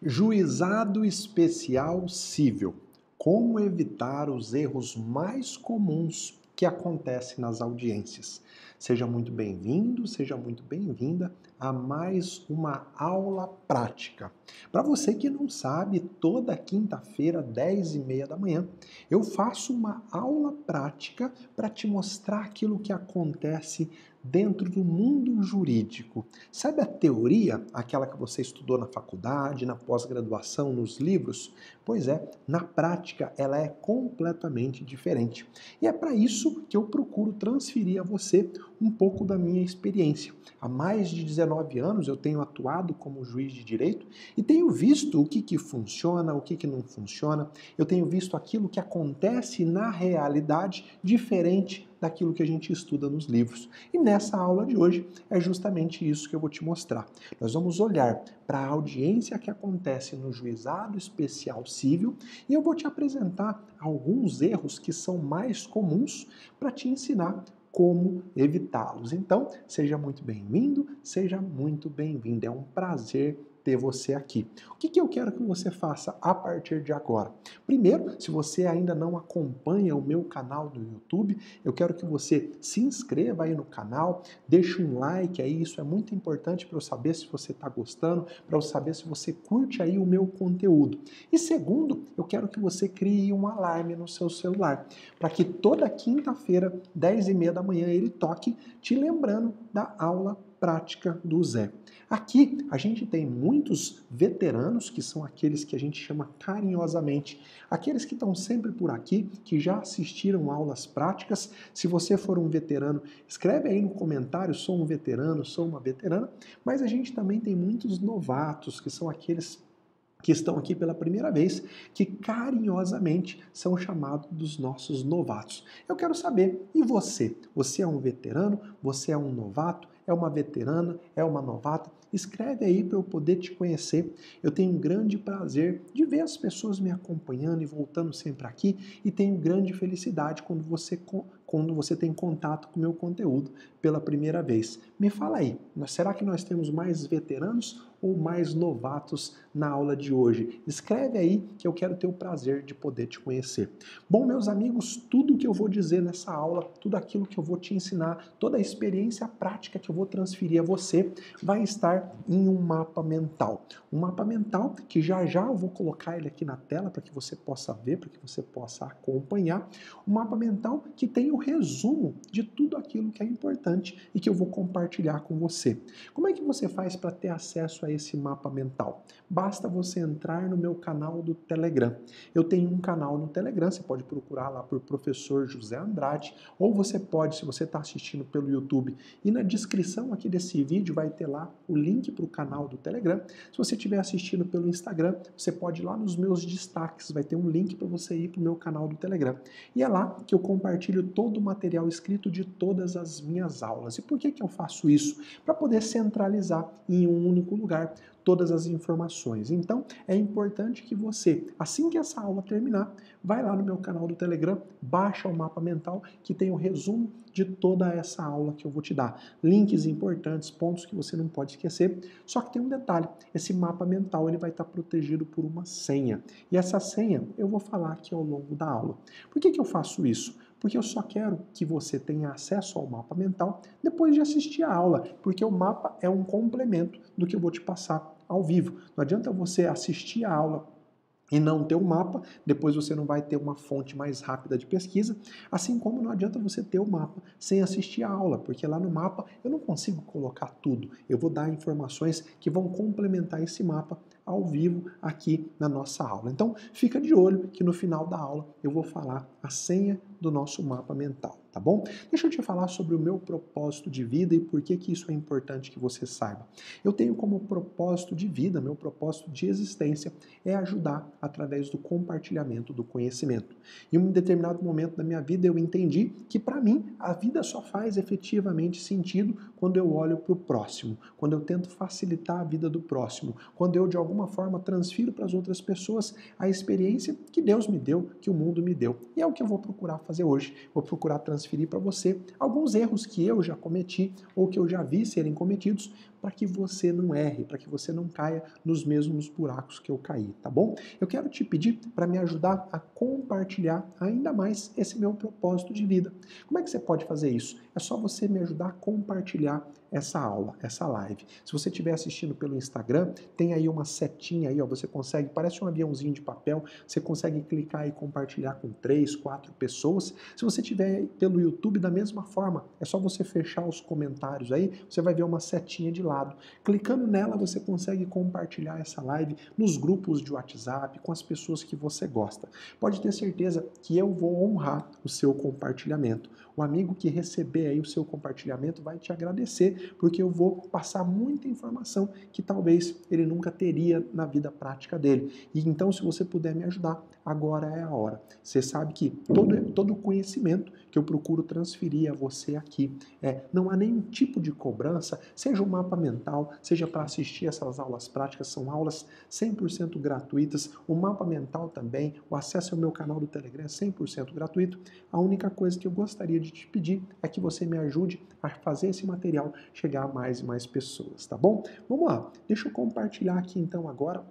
Juizado Especial Cível. Como evitar os erros mais comuns que acontecem nas audiências. Seja muito bem-vindo, seja muito bem-vinda a mais uma aula prática. Para você que não sabe, toda quinta-feira, 10h30 da manhã, eu faço uma aula prática para te mostrar aquilo que acontece dentro do mundo jurídico. Sabe a teoria, aquela que você estudou na faculdade, na pós-graduação, nos livros? Pois é, na prática ela é completamente diferente. E é para isso que eu procuro transferir a você um pouco da minha experiência. Há mais de 19 anos eu tenho atuado como juiz de direito e tenho visto o que funciona, o que não funciona. Eu tenho visto aquilo que acontece na realidade diferente daquilo que a gente estuda nos livros. E nessa aula de hoje é justamente isso que eu vou te mostrar. Nós vamos olhar para a audiência que acontece no Juizado Especial Cível e eu vou te apresentar alguns erros que são mais comuns para te ensinar como evitá-los. Então, seja muito bem-vindo, seja muito bem-vinda. É um prazer ter você aqui. O que eu quero que você faça a partir de agora? Primeiro, se você ainda não acompanha o meu canal do YouTube, eu quero que você se inscreva aí no canal, deixe um like aí, isso é muito importante para eu saber se você está gostando, para eu saber se você curte aí o meu conteúdo. E segundo, eu quero que você crie um alarme no seu celular, para que toda quinta-feira, 10h30 da manhã, ele toque te lembrando da aula prática do Zé. Aqui a gente tem muitos veteranos, que são aqueles que a gente chama carinhosamente, aqueles que estão sempre por aqui, que já assistiram aulas práticas. Se você for um veterano, escreve aí no comentário, sou um veterano, sou uma veterana, mas a gente também tem muitos novatos, que são aqueles que estão aqui pela primeira vez, que carinhosamente são chamados dos nossos novatos. Eu quero saber, e você? Você é um veterano? Você é um novato? É uma veterana? É uma novata? Escreve aí para eu poder te conhecer. Eu tenho um grande prazer de ver as pessoas me acompanhando e voltando sempre aqui, e tenho grande felicidade quando você tem contato com o meu conteúdo pela primeira vez. Me fala aí, será que nós temos mais veteranos ou mais novatos na aula de hoje? Escreve aí que eu quero ter o prazer de poder te conhecer. Bom, meus amigos, tudo que eu vou dizer nessa aula, tudo aquilo que eu vou te ensinar, toda a experiência prática que eu vou transferir a você, vai estar em um mapa mental. Um mapa mental que já eu vou colocar ele aqui na tela para que você possa ver, para que você possa acompanhar. Um mapa mental que tem o resumo de tudo aquilo que é importante e que eu vou compartilhar com você. Como é que você faz para ter acesso a esse mapa mental? Basta você entrar no meu canal do Telegram. Eu tenho um canal no Telegram, você pode procurar lá por Professor José Andrade, ou você pode, se você está assistindo pelo YouTube, e na descrição aqui desse vídeo vai ter lá o link para o canal do Telegram. Se você estiver assistindo pelo Instagram, você pode ir lá nos meus destaques, vai ter um link para você ir para o meu canal do Telegram. E é lá que eu compartilho todo o material escrito de todas as minhas aulas. E por que eu faço isso? Para poder centralizar em um único lugar todas as informações. Então, é importante que você, assim que essa aula terminar, vai lá no meu canal do Telegram, baixa o mapa mental que tem o resumo de toda essa aula que eu vou te dar. Links importantes, pontos que você não pode esquecer. Só que tem um detalhe, esse mapa mental ele vai estar protegido por uma senha. E essa senha eu vou falar aqui ao longo da aula. Por que eu faço isso? Porque eu só quero que você tenha acesso ao mapa mental depois de assistir a aula, porque o mapa é um complemento do que eu vou te passar ao vivo. Não adianta você assistir a aula e não ter o mapa, depois você não vai ter uma fonte mais rápida de pesquisa, assim como não adianta você ter o mapa sem assistir a aula, porque lá no mapa eu não consigo colocar tudo, eu vou dar informações que vão complementar esse mapa ao vivo aqui na nossa aula. Então, fica de olho que no final da aula eu vou falar a senha do nosso mapa mental, tá bom? Deixa eu te falar sobre o meu propósito de vida e por que isso é importante que você saiba. Eu tenho como propósito de vida, meu propósito de existência é ajudar através do compartilhamento do conhecimento. Em um determinado momento da minha vida eu entendi que para mim a vida só faz efetivamente sentido quando eu olho para o próximo, quando eu tento facilitar a vida do próximo, quando eu de alguma alguma forma transfiro para as outras pessoas a experiência que Deus me deu, que o mundo me deu. E é o que eu vou procurar fazer hoje. Vou procurar transferir para você alguns erros que eu já cometi ou que eu já vi serem cometidos, para que você não erre, para que você não caia nos mesmos buracos que eu caí, tá bom? Eu quero te pedir para me ajudar a compartilhar ainda mais esse meu propósito de vida. Como é que você pode fazer isso? É só você me ajudar a compartilhar essa aula, essa live. Se você estiver assistindo pelo Instagram, tem aí uma setinha aí, ó, você consegue, parece um aviãozinho de papel, você consegue clicar e compartilhar com 3, 4 pessoas. Se você estiver pelo YouTube, da mesma forma, é só você fechar os comentários aí, você vai ver uma setinha de lado. Clicando nela, você consegue compartilhar essa live nos grupos de WhatsApp, com as pessoas que você gosta. Pode ter certeza que eu vou honrar o seu compartilhamento. O amigo que receber aí o seu compartilhamento vai te agradecer, porque eu vou passar muita informação que talvez ele nunca teria na vida prática dele. E então, se você puder me ajudar, agora é a hora. Você sabe que todo conhecimento que eu procuro transferir a você aqui, não há nenhum tipo de cobrança, seja o mapa mental, seja para assistir essas aulas práticas, são aulas 100% gratuitas, o mapa mental também, o acesso ao meu canal do Telegram é 100% gratuito. A única coisa que eu gostaria de te pedir é que você me ajude a fazer esse material chegar a mais e mais pessoas, tá bom? Vamos lá, deixa eu compartilhar aqui então agora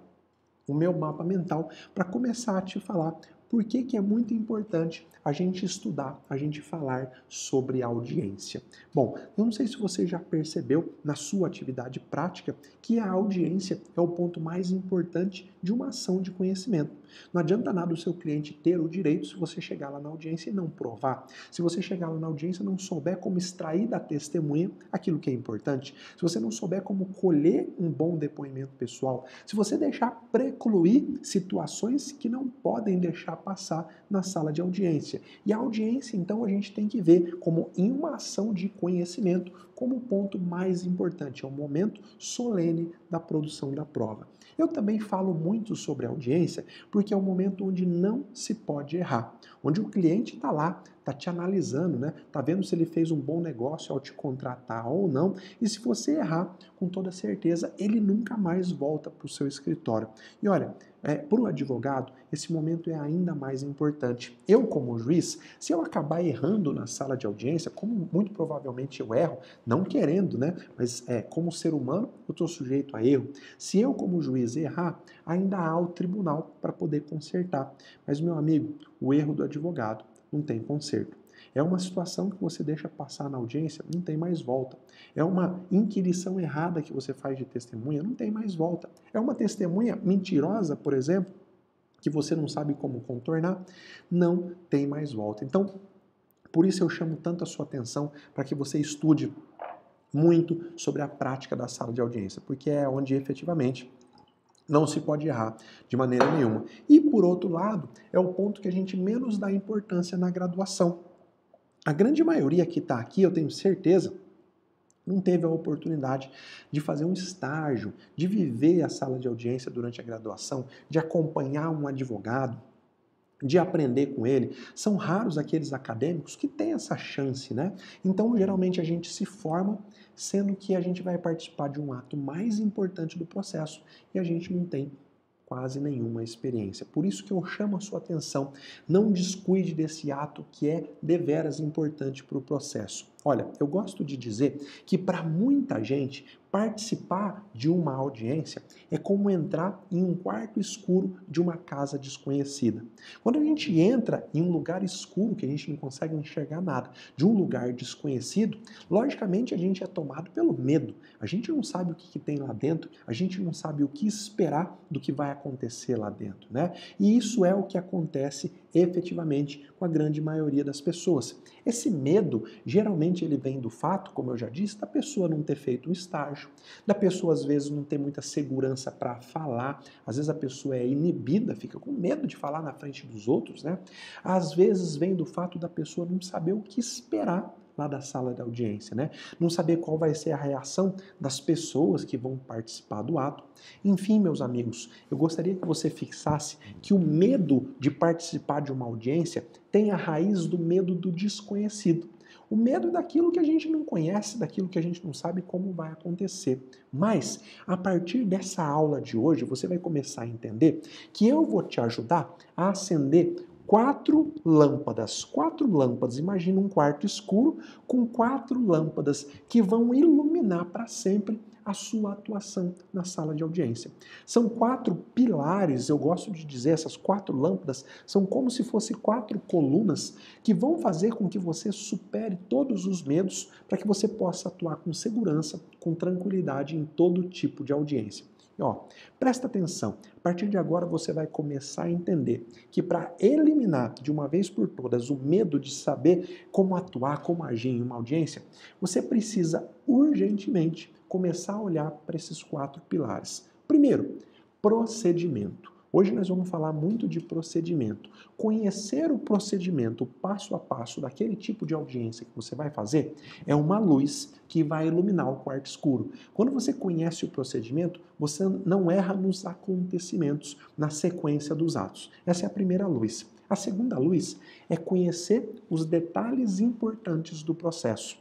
o meu mapa mental para começar a te falar por que é muito importante a gente estudar, a gente falar sobre audiência. Bom, eu não sei se você já percebeu na sua atividade prática que a audiência é o ponto mais importante de uma ação de conhecimento. Não adianta nada o seu cliente ter o direito se você chegar lá na audiência e não provar. Se você chegar lá na audiência e não souber como extrair da testemunha aquilo que é importante, se você não souber como colher um bom depoimento pessoal, se você deixar precluir situações que não podem deixar passar na sala de audiência. E a audiência, então, a gente tem que ver como em uma ação de conhecimento como o ponto mais importante, é o momento solene da produção da prova. Eu também falo muito sobre audiência porque é o momento onde não se pode errar, onde o cliente está lá, está te analisando, né? Está vendo se ele fez um bom negócio ao te contratar ou não, e se você errar, com toda certeza, ele nunca mais volta para o seu escritório. E olha, para o advogado, esse momento é ainda mais importante. Eu, como juiz, se eu acabar errando na sala de audiência, como muito provavelmente eu erro, não querendo, né? Mas como ser humano, eu estou sujeito a erro. Se eu, como juiz, errar, ainda há o tribunal para poder consertar. Mas, meu amigo, o erro do advogado não tem conserto. É uma situação que você deixa passar na audiência, não tem mais volta. É uma inquirição errada que você faz de testemunha, não tem mais volta. É uma testemunha mentirosa, por exemplo, que você não sabe como contornar, não tem mais volta. Então, por isso eu chamo tanto a sua atenção para que você estude muito sobre a prática da sala de audiência, porque é onde efetivamente não se pode errar de maneira nenhuma. E, por outro lado, é o ponto que a gente menos dá importância na graduação. A grande maioria que está aqui, eu tenho certeza, não teve a oportunidade de fazer um estágio, de viver a sala de audiência durante a graduação, de acompanhar um advogado, de aprender com ele. São raros aqueles acadêmicos que têm essa chance, né? Então, geralmente, a gente se forma sendo que a gente vai participar de um ato mais importante do processo e a gente não tem quase nenhuma experiência. Por isso que eu chamo a sua atenção. Não descuide desse ato que é deveras importante para o processo. Olha, eu gosto de dizer que para muita gente, participar de uma audiência é como entrar em um quarto escuro de uma casa desconhecida. Quando a gente entra em um lugar escuro, que a gente não consegue enxergar nada, de um lugar desconhecido, logicamente a gente é tomado pelo medo. A gente não sabe o que tem lá dentro, a gente não sabe o que esperar do que vai acontecer lá dentro, né? E isso é o que acontece efetivamente com a grande maioria das pessoas. Esse medo, geralmente ele vem do fato, como eu já disse, da pessoa não ter feito um estágio, da pessoa às vezes não ter muita segurança para falar, às vezes a pessoa é inibida, fica com medo de falar na frente dos outros, né? Às vezes vem do fato da pessoa não saber o que esperar lá da sala de audiência, né? Não saber qual vai ser a reação das pessoas que vão participar do ato. Enfim, meus amigos, eu gostaria que você fixasse que o medo de participar de uma audiência tem a raiz do medo do desconhecido. O medo daquilo que a gente não conhece, daquilo que a gente não sabe como vai acontecer. Mas, a partir dessa aula de hoje, você vai começar a entender que eu vou te ajudar a acender 4 lâmpadas. 4 lâmpadas. Imagina um quarto escuro com 4 lâmpadas que vão iluminar para sempre a sua atuação na sala de audiência. São 4 pilares, eu gosto de dizer, essas 4 lâmpadas são como se fossem 4 colunas que vão fazer com que você supere todos os medos para que você possa atuar com segurança, com tranquilidade em todo tipo de audiência. E ó, presta atenção, a partir de agora você vai começar a entender que para eliminar de uma vez por todas o medo de saber como atuar, como agir em uma audiência, você precisa urgentemente começar a olhar para esses 4 pilares. Primeiro, procedimento. Hoje nós vamos falar muito de procedimento. Conhecer o procedimento, o passo a passo daquele tipo de audiência que você vai fazer, é uma luz que vai iluminar o quarto escuro. Quando você conhece o procedimento, você não erra nos acontecimentos, na sequência dos atos. Essa é a primeira luz. A segunda luz é conhecer os detalhes importantes do processo.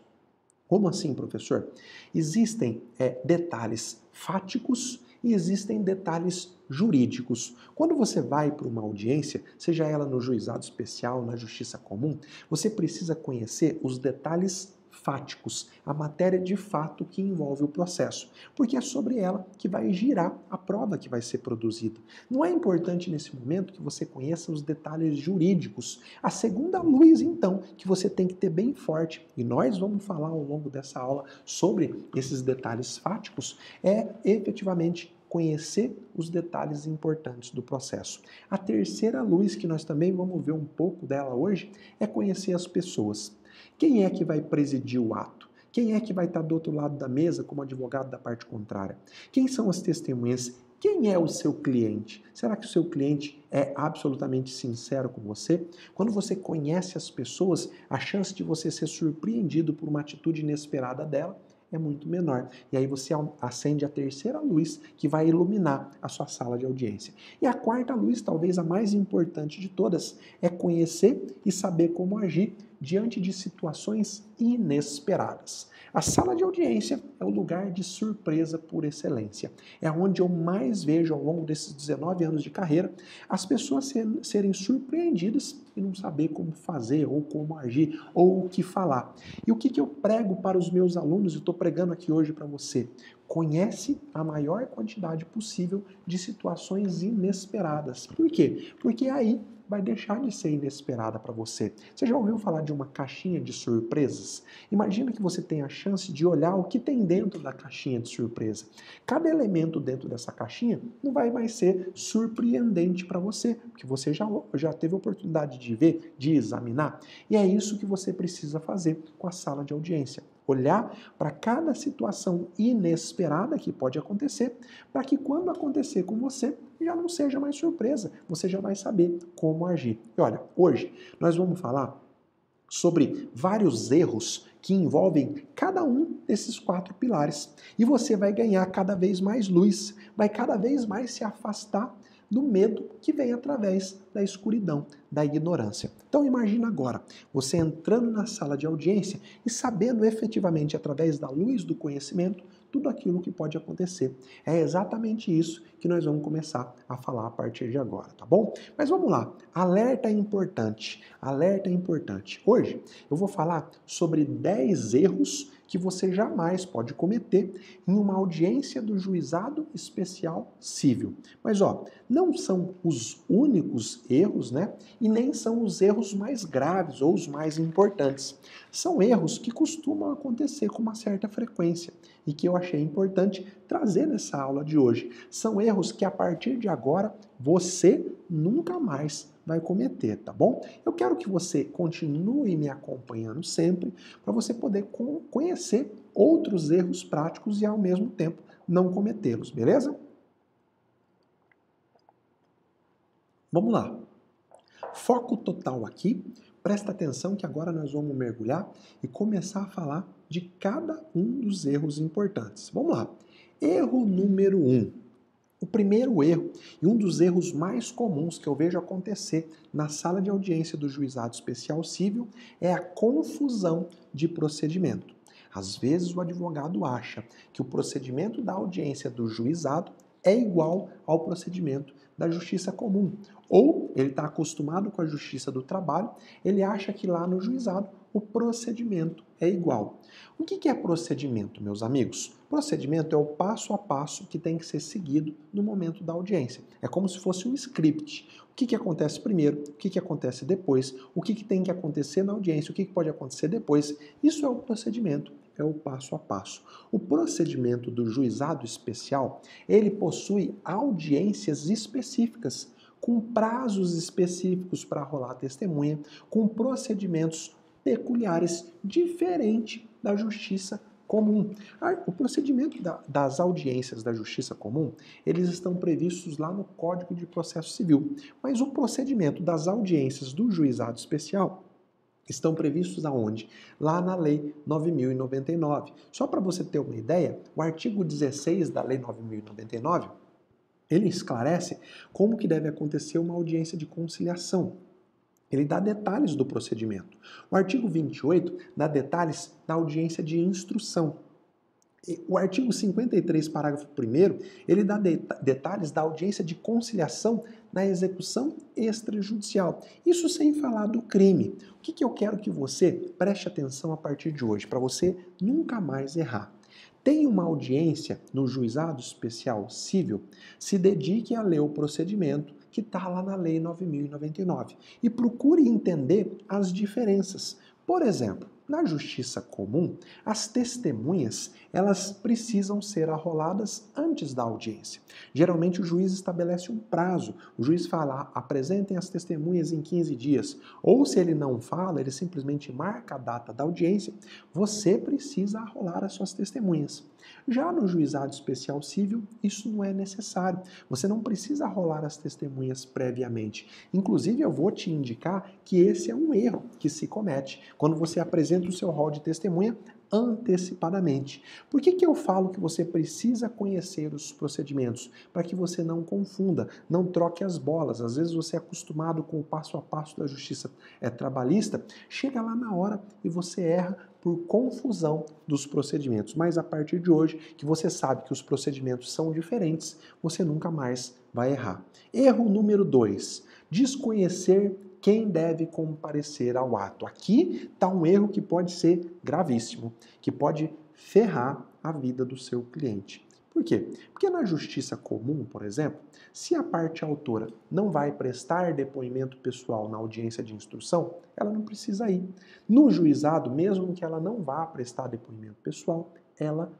Como assim, professor? Existem detalhes fáticos e existem detalhes jurídicos. Quando você vai para uma audiência, seja ela no juizado especial, na justiça comum, você precisa conhecer os detalhes fáticos, a matéria de fato que envolve o processo, porque é sobre ela que vai girar a prova que vai ser produzida. Não é importante nesse momento que você conheça os detalhes jurídicos. A segunda luz, então, que você tem que ter bem forte, e nós vamos falar ao longo dessa aula sobre esses detalhes fáticos, é efetivamente conhecer os detalhes importantes do processo. A terceira luz, que nós também vamos ver um pouco dela hoje, é conhecer as pessoas. Quem é que vai presidir o ato? Quem é que vai estar do outro lado da mesa como advogado da parte contrária? Quem são as testemunhas? Quem é o seu cliente? Será que o seu cliente é absolutamente sincero com você? Quando você conhece as pessoas, a chance de você ser surpreendido por uma atitude inesperada dela é muito menor. E aí você acende a terceira luz que vai iluminar a sua sala de audiência. E a quarta luz, talvez a mais importante de todas, é conhecer e saber como agir diante de situações inesperadas. A sala de audiência é o lugar de surpresa por excelência. É onde eu mais vejo ao longo desses 19 anos de carreira as pessoas serem surpreendidas e não saber como fazer, ou como agir, ou o que falar. E o que eu prego para os meus alunos, e estou pregando aqui hoje para você? Conhece a maior quantidade possível de situações inesperadas. Por quê? Porque aí vai deixar de ser inesperada para você. Você já ouviu falar de uma caixinha de surpresas? Imagina que você tem a chance de olhar o que tem dentro da caixinha de surpresa. Cada elemento dessa caixinha não vai mais ser surpreendente para você, porque você já teve a oportunidade de ver, de examinar. E é isso que você precisa fazer com a sala de audiência. Olhar para cada situação inesperada que pode acontecer, para que quando acontecer com você, já não seja mais surpresa, você já vai saber como agir. E olha, hoje nós vamos falar sobre vários erros que envolvem cada um desses 4 pilares. E você vai ganhar cada vez mais luz, vai cada vez mais se afastar do medo que vem através da escuridão, da ignorância. Então imagina agora, você entrando na sala de audiência e sabendo efetivamente através da luz do conhecimento tudo aquilo que pode acontecer. É exatamente isso que nós vamos começar a falar a partir de agora, tá bom? Mas vamos lá, alerta importante, alerta importante. Hoje eu vou falar sobre 10 erros que você jamais pode cometer em uma audiência do Juizado Especial Civil. Mas ó, não são os únicos erros, né? E nem são os erros mais graves ou os mais importantes. São erros que costumam acontecer com uma certa frequência e que eu achei importante trazer nessa aula de hoje. São erros que a partir de agora você nunca mais vai cometer, tá bom? Eu quero que você continue me acompanhando sempre para você poder conhecer outros erros práticos e ao mesmo tempo não cometê-los, beleza? Vamos lá. Foco total aqui. Presta atenção que agora nós vamos mergulhar e começar a falar de cada um dos erros importantes. Vamos lá. Erro número 1. O primeiro erro, e um dos erros mais comuns que eu vejo acontecer na sala de audiência do Juizado Especial Civil, é a confusão de procedimento. Às vezes o advogado acha que o procedimento da audiência do juizado é igual ao procedimento da justiça comum. Ou ele está acostumado com a justiça do trabalho, ele acha que lá no juizado o procedimento é igual. O que é procedimento, meus amigos? Procedimento é o passo a passo que tem que ser seguido no momento da audiência. É como se fosse um script. O que acontece primeiro, o que acontece depois, o que tem que acontecer na audiência, o que pode acontecer depois. Isso é o procedimento, é o passo a passo. O procedimento do juizado especial, ele possui audiências específicas, com prazos específicos para rolar a testemunha, com procedimentos peculiares, diferente da justiça comum. O procedimento das audiências da justiça comum, eles estão previstos lá no Código de Processo Civil, mas o procedimento das audiências do juizado especial estão previstos aonde? Lá na Lei 9.099. Só para você ter uma ideia, o artigo 16 da Lei 9.099, ele esclarece como que deve acontecer uma audiência de conciliação. Ele dá detalhes do procedimento. O artigo 28 dá detalhes da audiência de instrução. O artigo 53, parágrafo 1º, ele dá detalhes da audiência de conciliação na execução extrajudicial. Isso sem falar do crime. O que eu quero que você preste atenção a partir de hoje, para você nunca mais errar? Tem uma audiência no Juizado Especial Civil, se dedique a ler o procedimento que está lá na Lei 9.099 e procure entender as diferenças. Por exemplo, na justiça comum, as testemunhas, elas precisam ser arroladas antes da audiência. Geralmente o juiz estabelece um prazo. O juiz fala, apresentem as testemunhas em 15 dias. Ou se ele não fala, ele simplesmente marca a data da audiência, você precisa arrolar as suas testemunhas. Já no Juizado Especial Civil, isso não é necessário. Você não precisa arrolar as testemunhas previamente. Inclusive, eu vou te indicar que esse é um erro que se comete quando você apresenta o seu rol de testemunha antecipadamente. Por que eu falo que você precisa conhecer os procedimentos? Para que você não confunda, não troque as bolas. Às vezes você é acostumado com o passo a passo da justiça trabalhista, chega lá na hora e você erra por confusão dos procedimentos. Mas a partir de hoje, que você sabe que os procedimentos são diferentes, você nunca mais vai errar. Erro número 2, desconhecer quem deve comparecer ao ato. Aqui está um erro que pode ser gravíssimo, que pode ferrar a vida do seu cliente. Por quê? Porque na justiça comum, por exemplo, se a parte autora não vai prestar depoimento pessoal na audiência de instrução, ela não precisa ir. No juizado, mesmo que ela não vá prestar depoimento pessoal, ela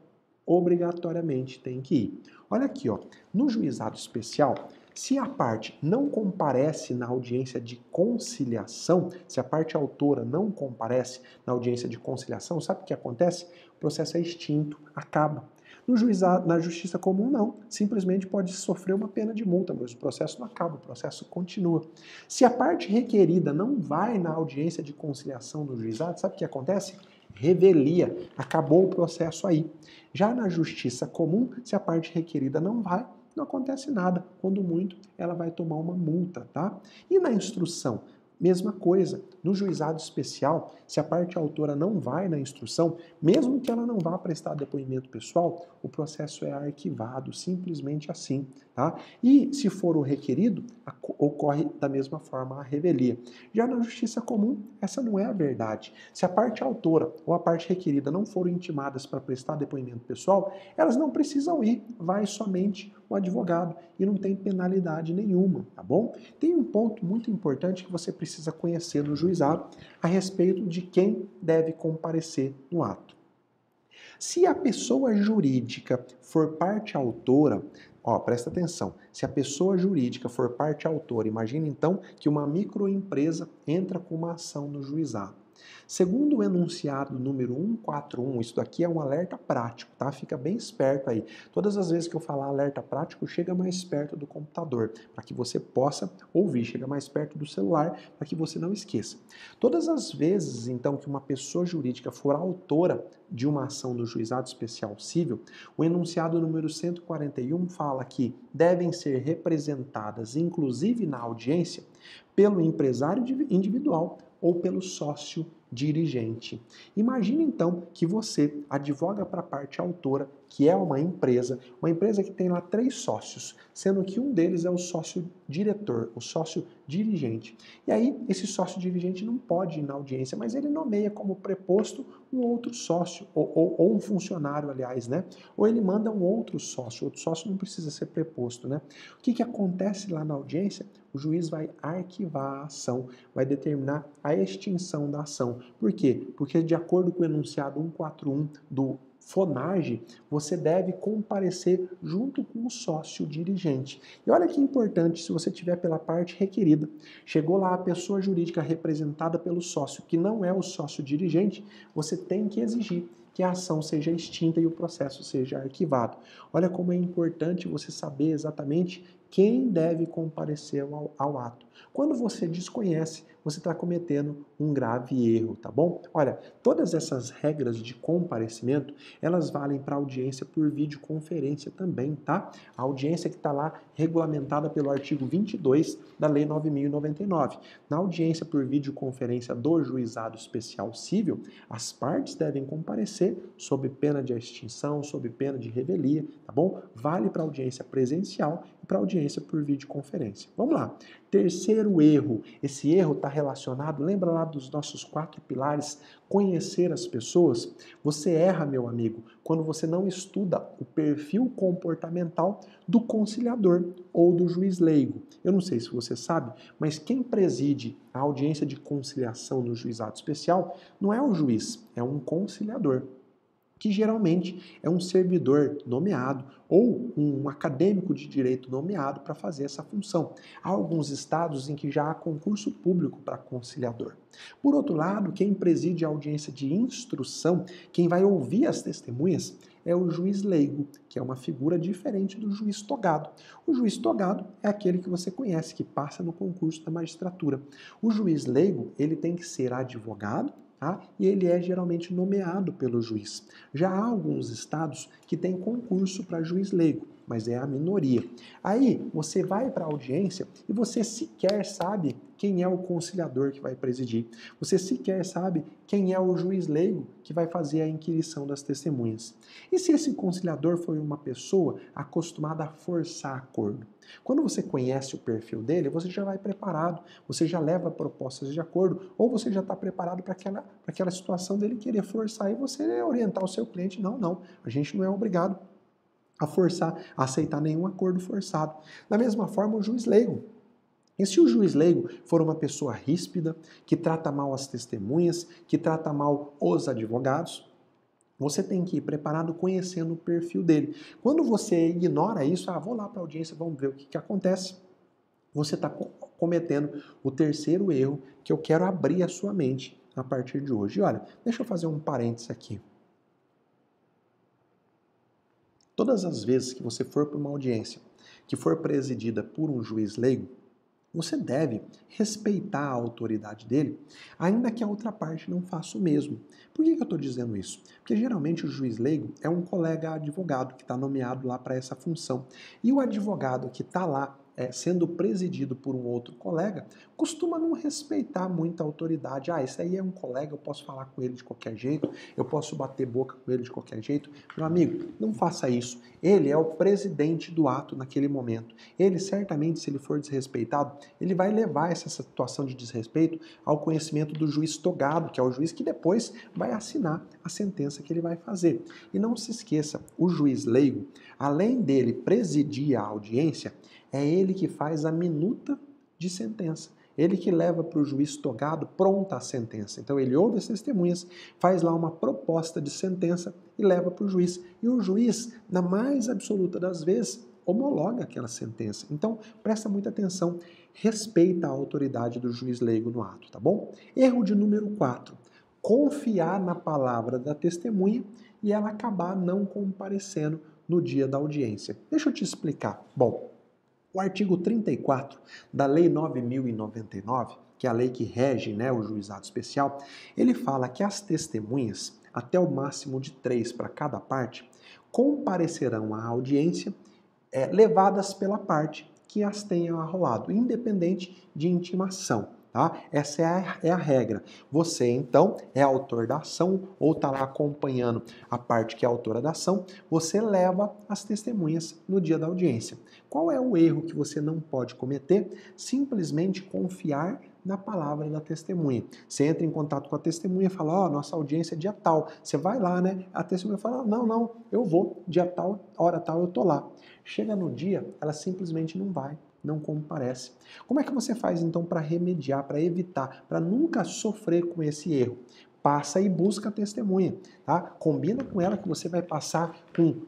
obrigatoriamente tem que ir. Olha aqui, ó, no juizado especial, se a parte não comparece na audiência de conciliação, se a parte autora não comparece na audiência de conciliação, sabe o que acontece? O processo é extinto, acaba. No juizado, na justiça comum, não. Simplesmente pode sofrer uma pena de multa, mas o processo não acaba, o processo continua. Se a parte requerida não vai na audiência de conciliação do juizado, sabe o que acontece? Revelia, acabou o processo aí. Já na justiça comum, se a parte requerida não vai, não acontece nada. Quando muito, ela vai tomar uma multa, tá? E na instrução, mesma coisa. No juizado especial, se a parte autora não vai na instrução, mesmo que ela não vá prestar depoimento pessoal, o processo é arquivado, simplesmente assim, tá? E se for o requerido, ocorre da mesma forma a revelia. Já na justiça comum, essa não é a verdade. Se a parte autora ou a parte requerida não foram intimadas para prestar depoimento pessoal, elas não precisam ir, vai somente o advogado e não tem penalidade nenhuma, tá bom? Tem um ponto muito importante que você precisa conhecer no juizado a respeito de quem deve comparecer no ato. Se a pessoa jurídica for parte autora, ó, presta atenção, se a pessoa jurídica for parte autora, imagina então que uma microempresa entra com uma ação no juizado. Segundo o enunciado número 141, isso daqui é um alerta prático, tá? Fica bem esperto aí. Todas as vezes que eu falar alerta prático, chega mais perto do computador, para que você possa ouvir, chega mais perto do celular, para que você não esqueça. Todas as vezes, então, que uma pessoa jurídica for autora de uma ação do Juizado Especial Cível, o enunciado número 141 fala que devem ser representadas, inclusive na audiência, pelo empresário individual ou pelo sócio dirigente. Imagine então que você advoga para a parte autora, que é uma empresa que tem lá 3 sócios, sendo que um deles é o sócio diretor, o sócio dirigente. E aí, esse sócio dirigente não pode ir na audiência, mas ele nomeia como preposto um outro sócio, ou um funcionário, aliás, né? Ou ele manda um outro sócio não precisa ser preposto, né? O que acontece lá na audiência? O juiz vai arquivar a ação, vai determinar a extinção da ação. Por quê? Porque de acordo com o enunciado 141 do FONAGE, você deve comparecer junto com o sócio dirigente. E olha que importante, se você tiver pela parte requerida, chegou lá a pessoa jurídica representada pelo sócio, que não é o sócio dirigente, você tem que exigir que a ação seja extinta e o processo seja arquivado. Olha como é importante você saber exatamente quem deve comparecer ao ato. Quando você desconhece, você está cometendo um grave erro, tá bom? Olha, todas essas regras de comparecimento, elas valem para audiência por videoconferência também, tá? A audiência que está lá regulamentada pelo artigo 22 da Lei 9.099. Na audiência por videoconferência do Juizado Especial Cível, as partes devem comparecer sob pena de extinção, sob pena de revelia, tá bom? Vale para audiência presencial e para audiência por videoconferência. Vamos lá. Terceiro erro. Esse erro está relacionado, lembra lá dos nossos 4 pilares, conhecer as pessoas? Você erra, meu amigo, quando você não estuda o perfil comportamental do conciliador ou do juiz leigo. Eu não sei se você sabe, mas quem preside a audiência de conciliação no juizado especial não é o juiz, é um conciliador, que geralmente é um servidor nomeado ou um acadêmico de direito nomeado para fazer essa função. Há alguns estados em que já há concurso público para conciliador. Por outro lado, quem preside a audiência de instrução, quem vai ouvir as testemunhas, é o juiz leigo, que é uma figura diferente do juiz togado. O juiz togado é aquele que você conhece, que passa no concurso da magistratura. O juiz leigo, ele tem que ser advogado, tá? E ele é geralmente nomeado pelo juiz. Já há alguns estados que têm concurso para juiz leigo, mas é a minoria. Aí você vai para a audiência e você sequer sabe quem é o conciliador que vai presidir. Você sequer sabe quem é o juiz leigo que vai fazer a inquirição das testemunhas. E se esse conciliador foi uma pessoa acostumada a forçar acordo? Quando você conhece o perfil dele, você já vai preparado, você já leva propostas de acordo, ou você já está preparado para aquela situação dele querer forçar e você orientar o seu cliente, não, a gente não é obrigado a forçar, a aceitar nenhum acordo forçado. Da mesma forma, o juiz leigo. E se o juiz leigo for uma pessoa ríspida, que trata mal as testemunhas, que trata mal os advogados, você tem que ir preparado conhecendo o perfil dele. Quando você ignora isso, vou lá para a audiência, vamos ver o que acontece. Você está cometendo o terceiro erro que eu quero abrir a sua mente a partir de hoje. E olha, deixa eu fazer um parênteses aqui. Todas as vezes que você for para uma audiência que for presidida por um juiz leigo, você deve respeitar a autoridade dele, ainda que a outra parte não faça o mesmo. Por que eu estou dizendo isso? Porque geralmente o juiz leigo é um colega advogado que está nomeado lá para essa função. E o advogado que está lá sendo presidido por um outro colega, costuma não respeitar muito a autoridade. Esse aí é um colega, eu posso falar com ele de qualquer jeito, eu posso bater boca com ele de qualquer jeito. Meu amigo, não faça isso. Ele é o presidente do ato naquele momento. Ele, certamente, se ele for desrespeitado, ele vai levar essa situação de desrespeito ao conhecimento do juiz togado, que é o juiz que depois vai assinar a sentença que ele vai fazer. E não se esqueça, o juiz leigo, além dele presidir a audiência, é ele que faz a minuta de sentença. Ele que leva para o juiz togado pronta a sentença. Então ele ouve as testemunhas, faz lá uma proposta de sentença e leva para o juiz. E o juiz, na mais absoluta das vezes, homologa aquela sentença. Então, presta muita atenção, respeita a autoridade do juiz leigo no ato, tá bom? Erro de número 4, confiar na palavra da testemunha e ela acabar não comparecendo no dia da audiência. Deixa eu te explicar. Bom, o artigo 34 da Lei 9.099, que é a lei que rege, né, o juizado especial, ele fala que as testemunhas, até o máximo de 3 para cada parte, comparecerão à audiência levadas pela parte que as tenha arrolado, independente de intimação. Tá? Essa é a regra. Você, então, é autor da ação ou está lá acompanhando a parte que é autora da ação, você leva as testemunhas no dia da audiência. Qual é o erro que você não pode cometer? Simplesmente confiar na palavra da testemunha. Você entra em contato com a testemunha e fala, ó, nossa audiência é dia tal. Você vai lá, né? A testemunha fala, não, eu vou, dia tal, hora tal, eu tô lá. Chega no dia, ela simplesmente não vai, não comparece. Como é que você faz então para remediar, para evitar, para nunca sofrer com esse erro? Passa e busca a testemunha, tá? Combina com ela que você vai passar com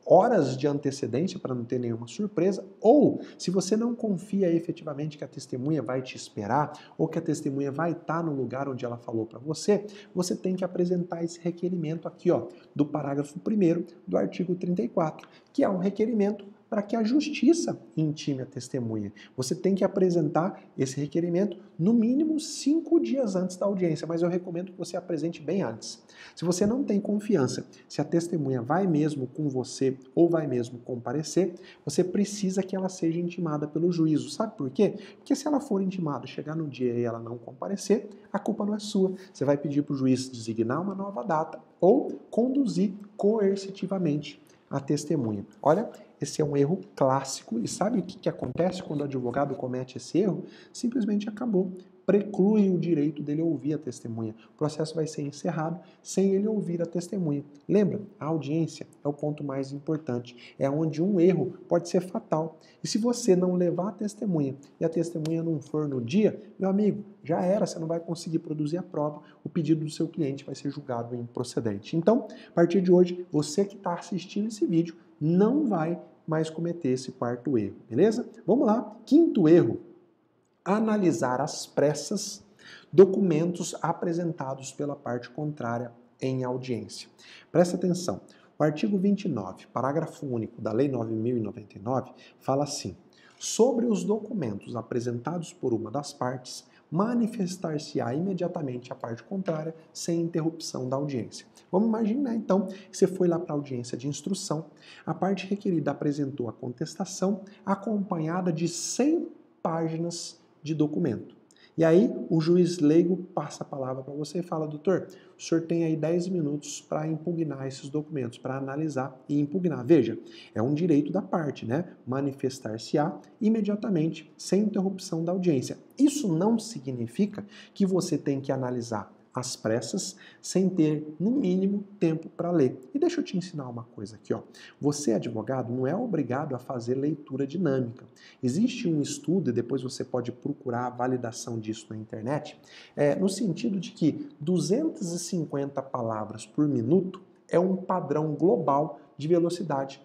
horas de antecedência para não ter nenhuma surpresa, ou se você não confia efetivamente que a testemunha vai te esperar, ou que a testemunha vai estar no lugar onde ela falou para você, você tem que apresentar esse requerimento aqui, ó, do parágrafo 1º do artigo 34, que é um requerimento para que a justiça intime a testemunha. Você tem que apresentar esse requerimento no mínimo 5 dias antes da audiência, mas eu recomendo que você apresente bem antes. Se você não tem confiança se a testemunha vai mesmo com você ou vai mesmo comparecer, você precisa que ela seja intimada pelo juízo. Sabe por quê? Porque se ela for intimada, chegar no dia e ela não comparecer, a culpa não é sua. Você vai pedir para o juiz designar uma nova data ou conduzir coercitivamente a testemunha. Olha, esse é um erro clássico e sabe o que acontece quando o advogado comete esse erro? Simplesmente acabou. Preclui o direito dele ouvir a testemunha. O processo vai ser encerrado sem ele ouvir a testemunha. Lembra? A audiência é o ponto mais importante. É onde um erro pode ser fatal. E se você não levar a testemunha e a testemunha não for no dia, meu amigo, já era, você não vai conseguir produzir a prova, o pedido do seu cliente vai ser julgado improcedente. Então, a partir de hoje, você que está assistindo esse vídeo não vai mais cometer esse 4º erro, beleza? Vamos lá. 5º erro. Analisar às pressas documentos apresentados pela parte contrária em audiência. Presta atenção, o artigo 29, parágrafo único da Lei 9.099, fala assim, sobre os documentos apresentados por uma das partes, manifestar-se-á imediatamente a parte contrária sem interrupção da audiência. Vamos imaginar então que você foi lá para a audiência de instrução, a parte requerida apresentou a contestação acompanhada de 100 páginas de documento. E aí o juiz leigo passa a palavra para você e fala, doutor, o senhor tem aí 10 minutos para impugnar esses documentos, para analisar e impugnar. Veja, é um direito da parte, né? Manifestar-se-á imediatamente, sem interrupção da audiência. Isso não significa que você tem que analisar às pressas, sem ter, no mínimo, tempo para ler. E deixa eu te ensinar uma coisa aqui, ó. Você, advogado, não é obrigado a fazer leitura dinâmica. Existe um estudo, e depois você pode procurar a validação disso na internet, no sentido de que 250 palavras por minuto é um padrão global de velocidade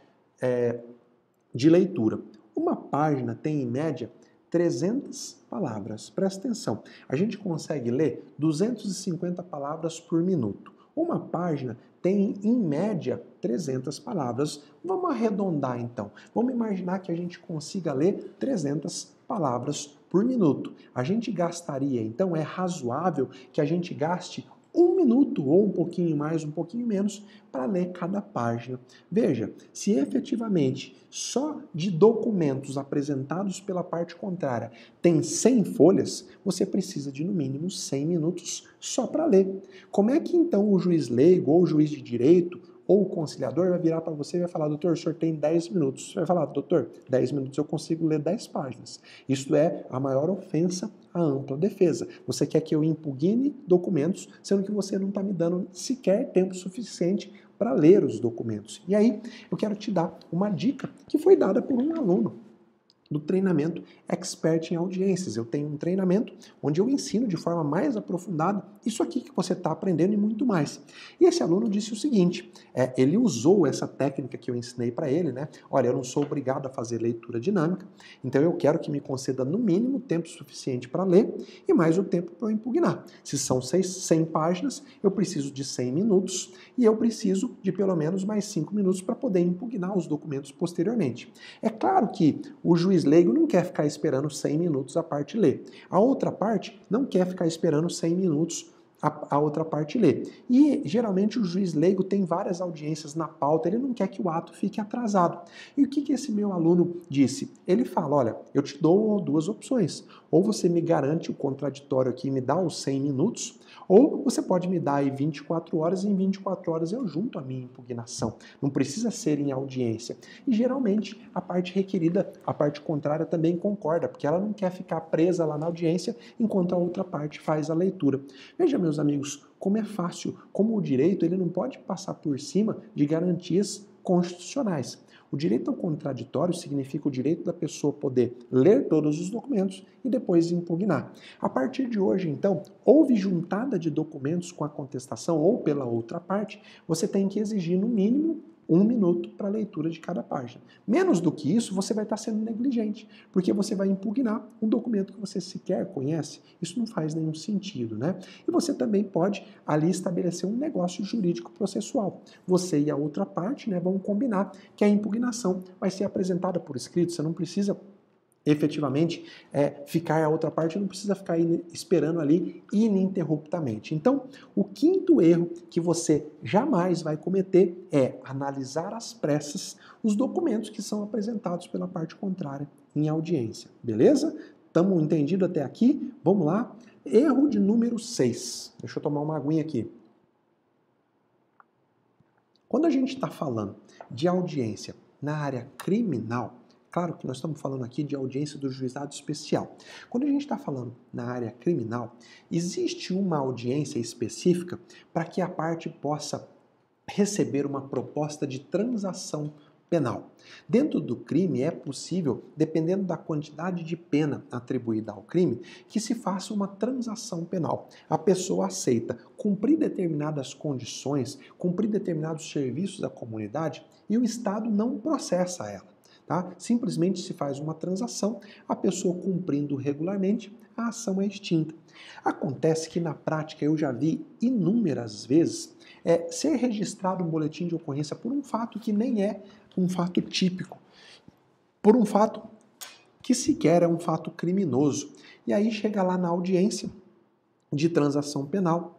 de leitura. Uma página tem, em média, 300 palavras. Presta atenção, a gente consegue ler 250 palavras por minuto. Uma página tem, em média, 300 palavras. Vamos arredondar, então. Vamos imaginar que a gente consiga ler 300 palavras por minuto. A gente gastaria, então, é razoável que a gente gaste 1 minuto, ou um pouquinho mais, um pouquinho menos, para ler cada página. Veja, se efetivamente só de documentos apresentados pela parte contrária tem 100 folhas, você precisa de no mínimo 100 minutos só para ler. Como é que então o juiz leigo ou o juiz de direito ou o conciliador vai virar para você e vai falar, doutor, o senhor tem 10 minutos. Você vai falar, doutor, 10 minutos eu consigo ler 10 páginas. Isso é a maior ofensa à ampla defesa. Você quer que eu impugne documentos, sendo que você não está me dando sequer tempo suficiente para ler os documentos. E aí, eu quero te dar uma dica que foi dada por um aluno do treinamento Expert em Audiências. Eu tenho um treinamento onde eu ensino de forma mais aprofundada isso aqui que você está aprendendo e muito mais. E esse aluno disse o seguinte, ele usou essa técnica que eu ensinei para ele, né? Olha, eu não sou obrigado a fazer leitura dinâmica, então eu quero que me conceda no mínimo tempo suficiente para ler e mais o tempo para eu impugnar. Se são 100 páginas, eu preciso de 100 minutos e eu preciso de pelo menos mais 5 minutos para poder impugnar os documentos posteriormente. É claro que o juiz leigo não quer ficar esperando 100 minutos a parte ler. A outra parte não quer ficar esperando 100 minutos a outra parte ler. E geralmente o juiz leigo tem várias audiências na pauta, ele não quer que o ato fique atrasado. E o que esse meu aluno disse? Ele fala, olha, eu te dou duas opções. Ou você me garante o contraditório aqui e me dá os 100 minutos, ou você pode me dar aí 24 horas e em 24 horas eu junto a minha impugnação. Não precisa ser em audiência. E geralmente a parte requerida, a parte contrária também concorda, porque ela não quer ficar presa lá na audiência enquanto a outra parte faz a leitura. Veja, meus amigos, como é fácil, como o direito ele não pode passar por cima de garantias constitucionais. O direito ao contraditório significa o direito da pessoa poder ler todos os documentos e depois impugnar. A partir de hoje, então, houve juntada de documentos com a contestação ou pela outra parte, você tem que exigir no mínimo 1 minuto para a leitura de cada página. Menos do que isso, você vai estar sendo negligente, porque você vai impugnar um documento que você sequer conhece. Isso não faz nenhum sentido, né? E você também pode ali estabelecer um negócio jurídico processual. Você e a outra parte, né, vão combinar que a impugnação vai ser apresentada por escrito, você não precisa efetivamente ficar a outra parte, não precisa ficar esperando ali ininterruptamente. Então, o quinto erro que você jamais vai cometer é analisar às pressas os documentos que são apresentados pela parte contrária em audiência. Beleza? Estamos entendidos até aqui? Vamos lá? Erro de número 6. Deixa eu tomar uma aguinha aqui. Quando a gente está falando de audiência na área criminal, claro que nós estamos falando aqui de audiência do juizado especial. Quando a gente está falando na área criminal, existe uma audiência específica para que a parte possa receber uma proposta de transação penal. Dentro do crime é possível, dependendo da quantidade de pena atribuída ao crime, que se faça uma transação penal. A pessoa aceita cumprir determinadas condições, cumprir determinados serviços à comunidade e o Estado não processa ela. Tá? Simplesmente se faz uma transação, a pessoa cumprindo regularmente, a ação é extinta. Acontece que na prática eu já vi inúmeras vezes ser registrado um boletim de ocorrência por um fato que nem é um fato típico, por um fato que sequer é um fato criminoso. E aí chega lá na audiência de transação penal,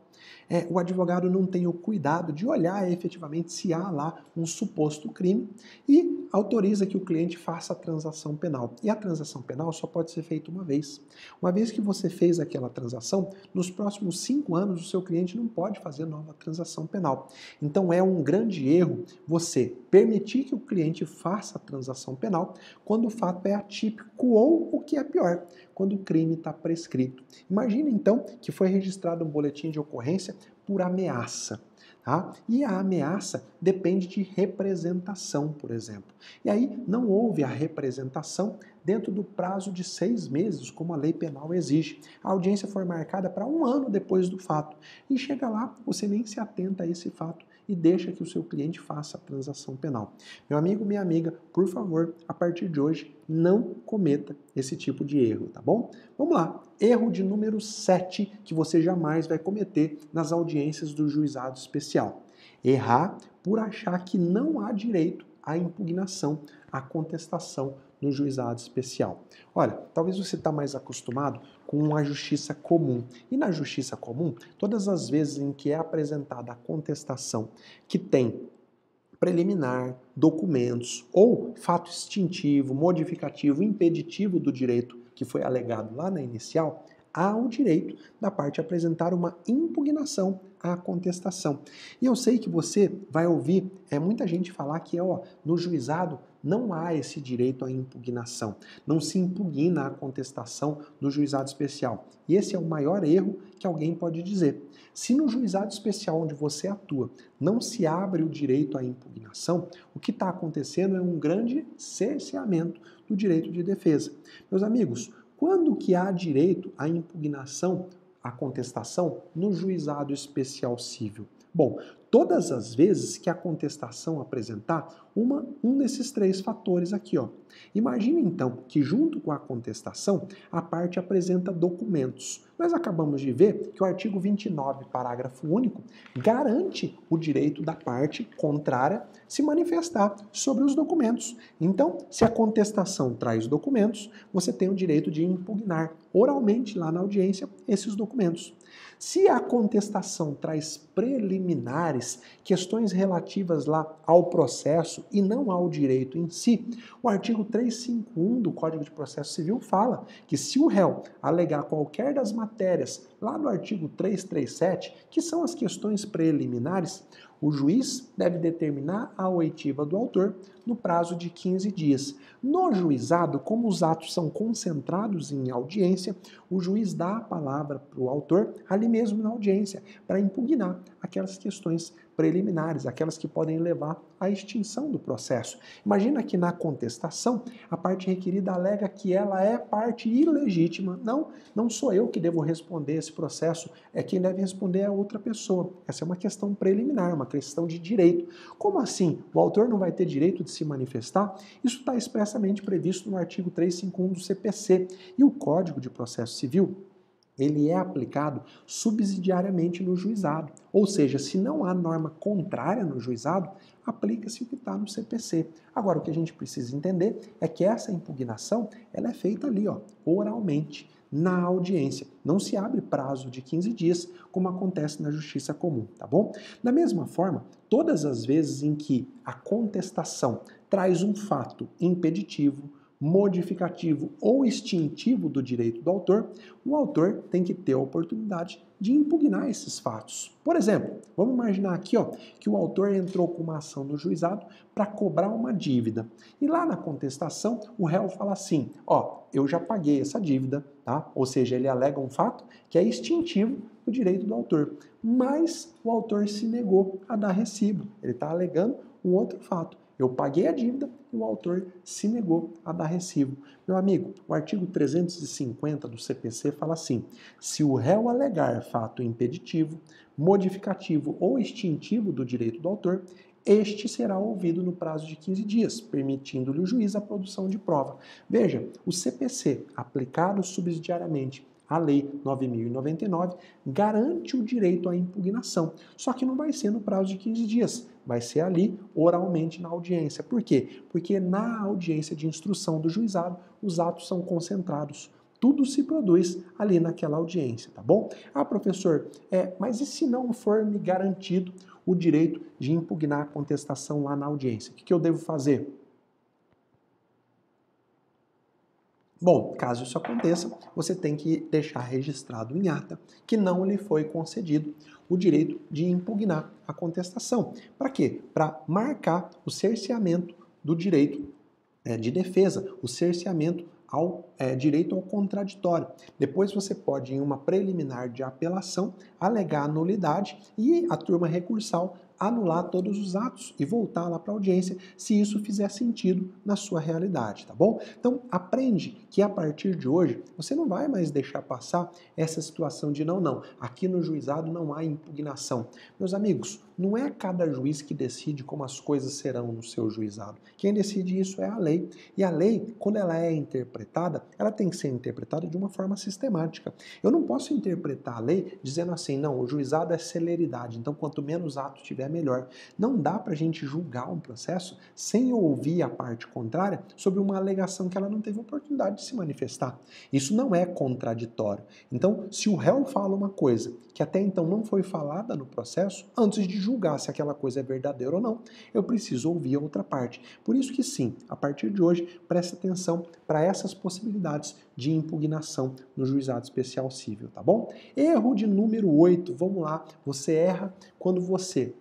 o advogado não tem o cuidado de olhar efetivamente se há lá um suposto crime e autoriza que o cliente faça a transação penal. E a transação penal só pode ser feita uma vez. Uma vez que você fez aquela transação, nos próximos 5 anos o seu cliente não pode fazer nova transação penal. Então é um grande erro você permitir que o cliente faça a transação penal quando o fato é atípico ou, o que é pior, quando o crime está prescrito. Imagina então que foi registrado um boletim de ocorrência por ameaça. Tá? E a ameaça depende de representação, por exemplo. E aí não houve a representação dentro do prazo de 6 meses, como a lei penal exige. A audiência foi marcada para 1 ano depois do fato. E chega lá, você nem se atenta a esse fato e deixa que o seu cliente faça a transação penal. Meu amigo, minha amiga, por favor, a partir de hoje, não cometa esse tipo de erro, tá bom? Vamos lá. Erro de número 7 que você jamais vai cometer nas audiências do juizado especial. Errar por achar que não há direito à impugnação, à contestação no juizado especial. Olha, talvez você está mais acostumado com a justiça comum. E na justiça comum, todas as vezes em que é apresentada a contestação que tem preliminar, documentos ou fato extintivo, modificativo, impeditivo do direito que foi alegado lá na inicial, há o direito da parte apresentar uma impugnação à contestação. E eu sei que você vai ouvir muita gente falar que no juizado não há esse direito à impugnação. Não se impugna a contestação do juizado especial. E esse é o maior erro que alguém pode dizer. Se no juizado especial onde você atua não se abre o direito à impugnação, o que está acontecendo é um grande cerceamento do direito de defesa. Meus amigos, quando que há direito à impugnação, à contestação no juizado especial civil? Bom, todas as vezes que a contestação apresentar um desses três fatores aqui, ó. Imagine então que junto com a contestação, a parte apresenta documentos. Nós acabamos de ver que o artigo 29, parágrafo único, garante o direito da parte contrária se manifestar sobre os documentos. Então, se a contestação traz documentos, você tem o direito de impugnar oralmente lá na audiência esses documentos. Se a contestação traz preliminares, questões relativas lá ao processo e não ao direito em si, o artigo 351 do Código de Processo Civil fala que se o réu alegar qualquer das matérias lá do artigo 337, que são as questões preliminares, o juiz deve determinar a oitiva do autor no prazo de 15 dias. No juizado, como os atos são concentrados em audiência, o juiz dá a palavra para o autor ali mesmo na audiência, para impugnar aquelas questões preliminares, aquelas que podem levar à extinção do processo. Imagina que na contestação, a parte requerida alega que ela é parte ilegítima. Não sou eu que devo responder esse processo, é quem deve responder é outra pessoa. Essa é uma questão preliminar, uma questão de direito. Como assim? O autor não vai ter direito de se manifestar? Isso está expressamente previsto no artigo 351 do CPC. E o Código de Processo Civil, ele é aplicado subsidiariamente no juizado. Ou seja, se não há norma contrária no juizado, aplica-se o que está no CPC. Agora, o que a gente precisa entender é que essa impugnação ela é feita ali, ó, oralmente, na audiência. Não se abre prazo de 15 dias, como acontece na justiça comum, tá bom? Da mesma forma, todas as vezes em que a contestação traz um fato impeditivo, modificativo ou extintivo do direito do autor, o autor tem que ter a oportunidade de impugnar esses fatos. Por exemplo, vamos imaginar aqui ó, que o autor entrou com uma ação no juizado para cobrar uma dívida. E lá na contestação, o réu fala assim, ó, eu já paguei essa dívida, tá? Ou seja, ele alega um fato que é extintivo do direito do autor. Mas o autor se negou a dar recibo. Ele está alegando um outro fato. Eu paguei a dívida e o autor se negou a dar recibo. Meu amigo, o artigo 350 do CPC fala assim, se o réu alegar fato impeditivo, modificativo ou extintivo do direito do autor, este será ouvido no prazo de 15 dias, permitindo-lhe o juiz a produção de prova. Veja, o CPC, aplicado subsidiariamente a Lei 9.099, garante o direito à impugnação, só que não vai ser no prazo de 15 dias, vai ser ali oralmente na audiência. Por quê? Porque na audiência de instrução do juizado, os atos são concentrados. Tudo se produz ali naquela audiência, tá bom? Ah, professor, mas e se não for me garantido o direito de impugnar a contestação lá na audiência? O que eu devo fazer? Bom, caso isso aconteça, você tem que deixar registrado em ata que não lhe foi concedido o direito de impugnar a contestação. Para quê? Para marcar o cerceamento do direito de defesa, o cerceamento ao direito ao contraditório. Depois você pode, em uma preliminar de apelação, alegar a nulidade e a turma recursal anular todos os atos e voltar lá para a audiência, se isso fizer sentido na sua realidade, tá bom? Então, aprende que a partir de hoje, você não vai mais deixar passar essa situação de não, aqui no juizado não há impugnação. Meus amigos, não é cada juiz que decide como as coisas serão no seu juizado. Quem decide isso é a lei. E a lei, quando ela é interpretada, ela tem que ser interpretada de uma forma sistemática. Eu não posso interpretar a lei dizendo assim, não, o juizado é celeridade, então quanto menos atos tiver, melhor. Não dá para a gente julgar um processo sem ouvir a parte contrária sobre uma alegação que ela não teve oportunidade de se manifestar. Isso não é contraditório. Então, se o réu fala uma coisa que até então não foi falada no processo, antes de julgar se aquela coisa é verdadeira ou não, eu preciso ouvir a outra parte. Por isso que sim, a partir de hoje, preste atenção para essas possibilidades de impugnação no juizado especial civil, tá bom? Erro de número 8, vamos lá, você erra quando você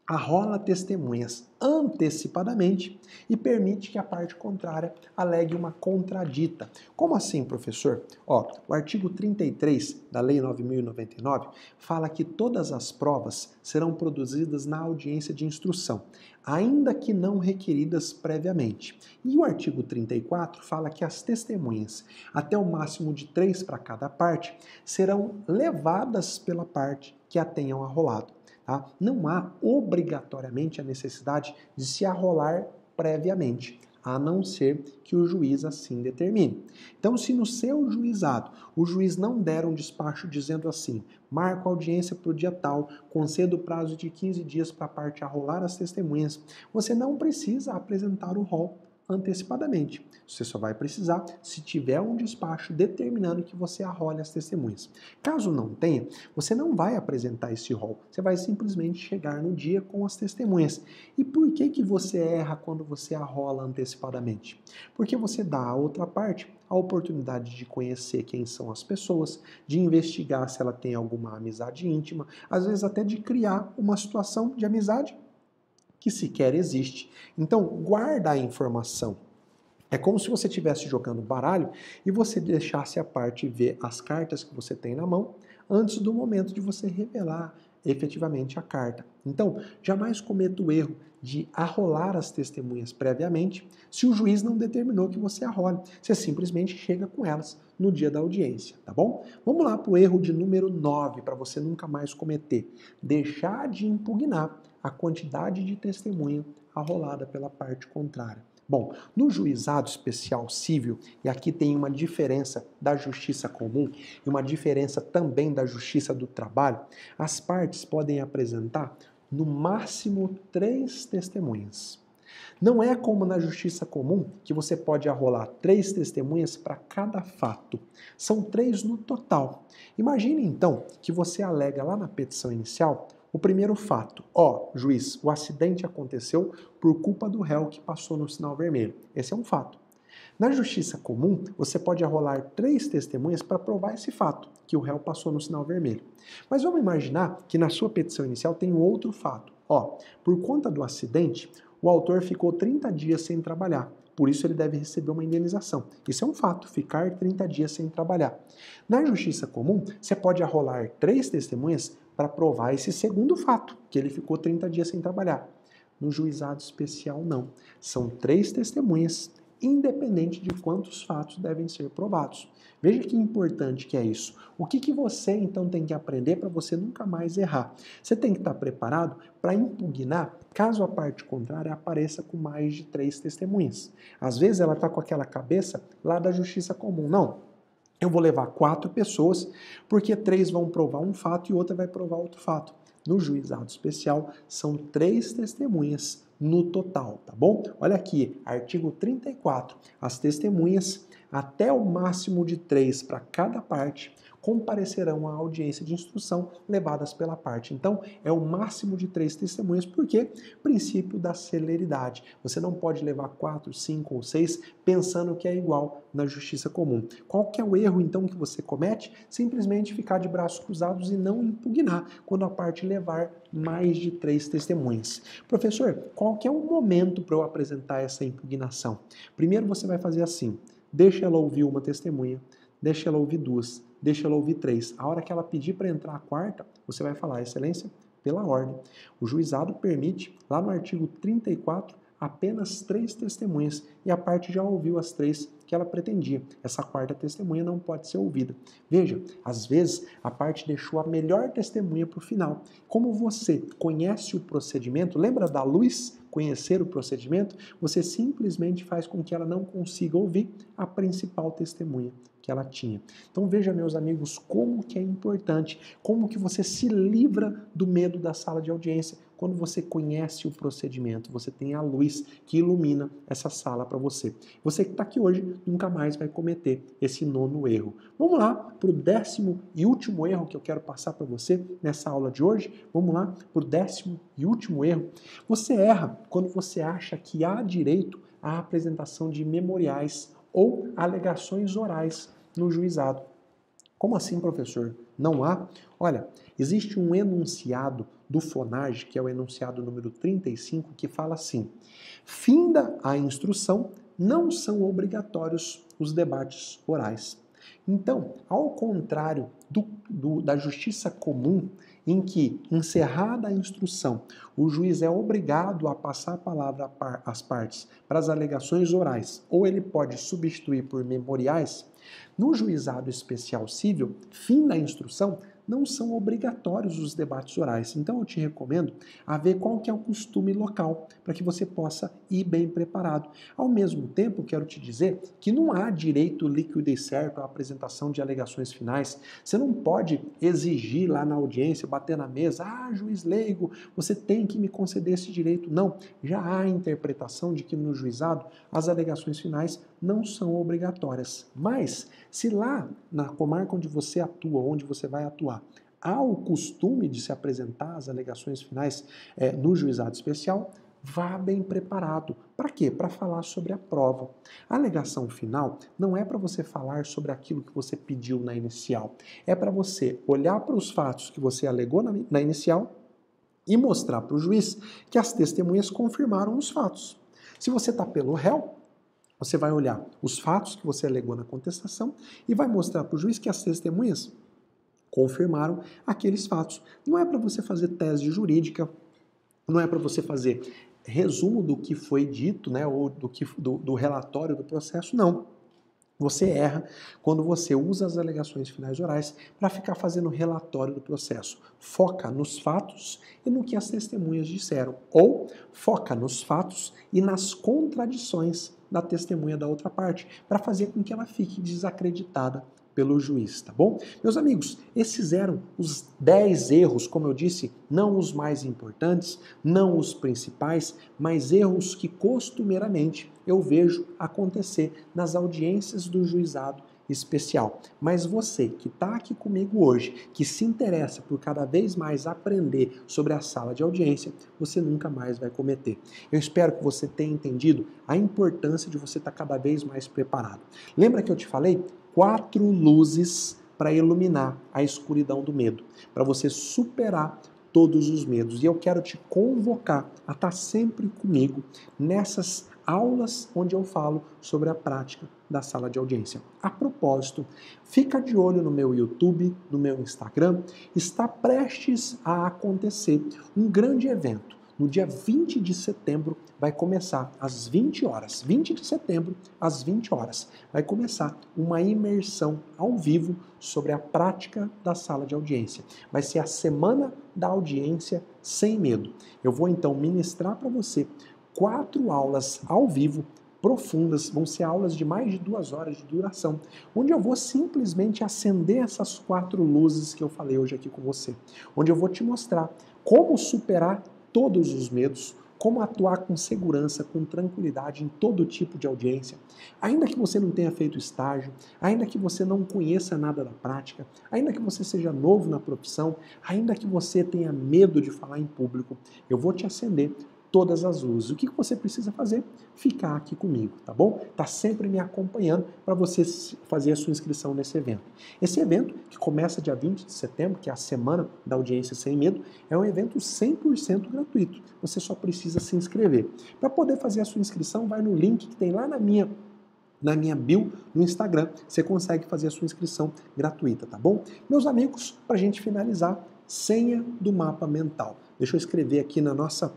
arrola testemunhas antecipadamente e permite que a parte contrária alegue uma contradita. Como assim, professor? O artigo 33 da Lei 9.099 fala que todas as provas serão produzidas na audiência de instrução, ainda que não requeridas previamente. E o artigo 34 fala que as testemunhas, até o máximo de 3 para cada parte, serão levadas pela parte que a tenham arrolado. Tá? Não há obrigatoriamente a necessidade de se arrolar previamente, a não ser que o juiz assim determine. Então, se no seu juizado o juiz não der um despacho dizendo assim, marco a audiência para o dia tal, concedo o prazo de 15 dias para a parte arrolar as testemunhas, você não precisa apresentar o rol antecipadamente. Você só vai precisar se tiver um despacho determinando que você arrole as testemunhas. Caso não tenha, você não vai apresentar esse rol. Você vai simplesmente chegar no dia com as testemunhas. E por que você erra quando você arrola antecipadamente? Porque você dá à outra parte a oportunidade de conhecer quem são as pessoas, de investigar se ela tem alguma amizade íntima, às vezes até de criar uma situação de amizade que sequer existe. Então, guarda a informação. É como se você estivesse jogando baralho e você deixasse a parte ver as cartas que você tem na mão antes do momento de você revelar efetivamente a carta. Então, jamais cometa o erro de arrolar as testemunhas previamente se o juiz não determinou que você arrole. Você simplesmente chega com elas no dia da audiência, tá bom? Vamos lá para o erro de número 9, para você nunca mais cometer. Deixar de impugnar a quantidade de testemunha arrolada pela parte contrária. Bom, no juizado especial civil, e aqui tem uma diferença da justiça comum e uma diferença também da justiça do trabalho, as partes podem apresentar no máximo 3 testemunhas. Não é como na justiça comum que você pode arrolar 3 testemunhas para cada fato. São 3 no total. Imagine então que você alega lá na petição inicial o primeiro fato. Juiz, o acidente aconteceu por culpa do réu que passou no sinal vermelho. Esse é um fato. Na justiça comum, você pode arrolar 3 testemunhas para provar esse fato, que o réu passou no sinal vermelho. Mas vamos imaginar que na sua petição inicial tem um outro fato. Por conta do acidente, o autor ficou 30 dias sem trabalhar. Por isso ele deve receber uma indenização. Isso é um fato, ficar 30 dias sem trabalhar. Na justiça comum, você pode arrolar 3 testemunhas para provar esse segundo fato, que ele ficou 30 dias sem trabalhar. No juizado especial, não. São 3 testemunhas, independente de quantos fatos devem ser provados. Veja que importante que é isso. O que você então tem que aprender para você nunca mais errar? Você tem que estar preparado para impugnar caso a parte contrária apareça com mais de 3 testemunhas. Às vezes ela está com aquela cabeça lá da justiça comum. Não, eu vou levar 4 pessoas porque 3 vão provar um fato e outra vai provar outro fato. No juizado especial, são 3 testemunhas no total, tá bom? Olha aqui, artigo 34. As testemunhas, até o máximo de 3 para cada parte, comparecerão à audiência de instrução levadas pela parte. Então, é o máximo de 3 testemunhas, porque princípio da celeridade. Você não pode levar 4, 5 ou 6 pensando que é igual na justiça comum. Qual que é o erro, então, que você comete? Simplesmente ficar de braços cruzados e não impugnar quando a parte levar mais de 3 testemunhas. Professor, qual que é o momento para eu apresentar essa impugnação? Primeiro você vai fazer assim, deixa ela ouvir uma testemunha, deixa ela ouvir 2, deixa ela ouvir 3. A hora que ela pedir para entrar a quarta, você vai falar, excelência, pela ordem. O juizado permite, lá no artigo 34, apenas 3 testemunhas e a parte já ouviu as 3 que ela pretendia. Essa quarta testemunha não pode ser ouvida. Veja, às vezes a parte deixou a melhor testemunha para o final. Como você conhece o procedimento, lembra da luz? Conhecer o procedimento, você simplesmente faz com que ela não consiga ouvir a principal testemunha que ela tinha. Então veja, meus amigos, como que é importante, como que você se livra do medo da sala de audiência quando você conhece o procedimento, você tem a luz que ilumina essa sala para você. Você que está aqui hoje nunca mais vai cometer esse 9º erro. Vamos lá para o 10º e último erro que eu quero passar para você nessa aula de hoje. Vamos lá para o 10º e último erro. Você erra quando você acha que há direito à apresentação de memoriais ou alegações orais no juizado. Como assim, professor? Não há? Olha, existe um enunciado do FONAGE, que é o enunciado número 35, que fala assim: finda a instrução, não são obrigatórios os debates orais. Então, ao contrário da justiça comum, em que, encerrada a instrução, o juiz é obrigado a passar a palavra às partes para as alegações orais, ou ele pode substituir por memoriais, no juizado especial civil, fim da instrução, não são obrigatórios os debates orais. Então eu te recomendo a ver qual que é o costume local, para que você possa ir bem preparado. Ao mesmo tempo, quero te dizer que não há direito líquido e certo à apresentação de alegações finais. Você não pode exigir lá na audiência, bater na mesa, juiz leigo, você tem que me conceder esse direito. Não, já há a interpretação de que no juizado as alegações finais não são obrigatórias. Mas, se lá na comarca onde você atua, onde você vai atuar, há o costume de se apresentar as alegações finais no juizado especial, vá bem preparado. Para quê? Para falar sobre a prova. A alegação final não é para você falar sobre aquilo que você pediu na inicial. É para você olhar para os fatos que você alegou na inicial e mostrar para o juiz que as testemunhas confirmaram os fatos. Se você está pelo réu, você vai olhar os fatos que você alegou na contestação e vai mostrar para o juiz que as testemunhas confirmaram aqueles fatos. Não é para você fazer tese jurídica, não é para você fazer resumo do que foi dito, né, ou do relatório do processo, não. Você erra quando você usa as alegações finais orais para ficar fazendo relatório do processo. Foca nos fatos e no que as testemunhas disseram. Ou foca nos fatos e nas contradições da testemunha da outra parte, para fazer com que ela fique desacreditada pelo juiz, tá bom? Meus amigos, esses eram os 10 erros, como eu disse, não os mais importantes, não os principais, mas erros que costumeiramente eu vejo acontecer nas audiências do juizado especial. Mas você que está aqui comigo hoje, que se interessa por cada vez mais aprender sobre a sala de audiência, você nunca mais vai cometer. Eu espero que você tenha entendido a importância de você estar cada vez mais preparado. Lembra que eu te falei? 4 luzes para iluminar a escuridão do medo, para você superar todos os medos. E eu quero te convocar a estar sempre comigo nessas aulas onde eu falo sobre a prática da sala de audiência. A propósito, fica de olho no meu YouTube, no meu Instagram, está prestes a acontecer um grande evento. No dia 20 de setembro vai começar às 20 horas. 20 de setembro, às 20 horas. Vai começar uma imersão ao vivo sobre a prática da sala de audiência. Vai ser a Semana da Audiência Sem Medo. Eu vou então ministrar para você 4 aulas ao vivo profundas, vão ser aulas de mais de 2 horas de duração, onde eu vou simplesmente acender essas 4 luzes que eu falei hoje aqui com você, onde eu vou te mostrar como superar todos os medos, como atuar com segurança, com tranquilidade em todo tipo de audiência, ainda que você não tenha feito estágio, ainda que você não conheça nada da prática, ainda que você seja novo na profissão, ainda que você tenha medo de falar em público, eu vou te acender todas as luzes. O que você precisa fazer? Ficar aqui comigo, tá bom? Tá sempre me acompanhando para você fazer a sua inscrição nesse evento. Esse evento, que começa dia 20 de setembro, que é a Semana da Audiência Sem Medo, é um evento 100% gratuito. Você só precisa se inscrever. Para poder fazer a sua inscrição, vai no link que tem lá na minha bio no Instagram. Você consegue fazer a sua inscrição gratuita, tá bom? Meus amigos, para a gente finalizar, senha do mapa mental. Deixa eu escrever aqui na nossa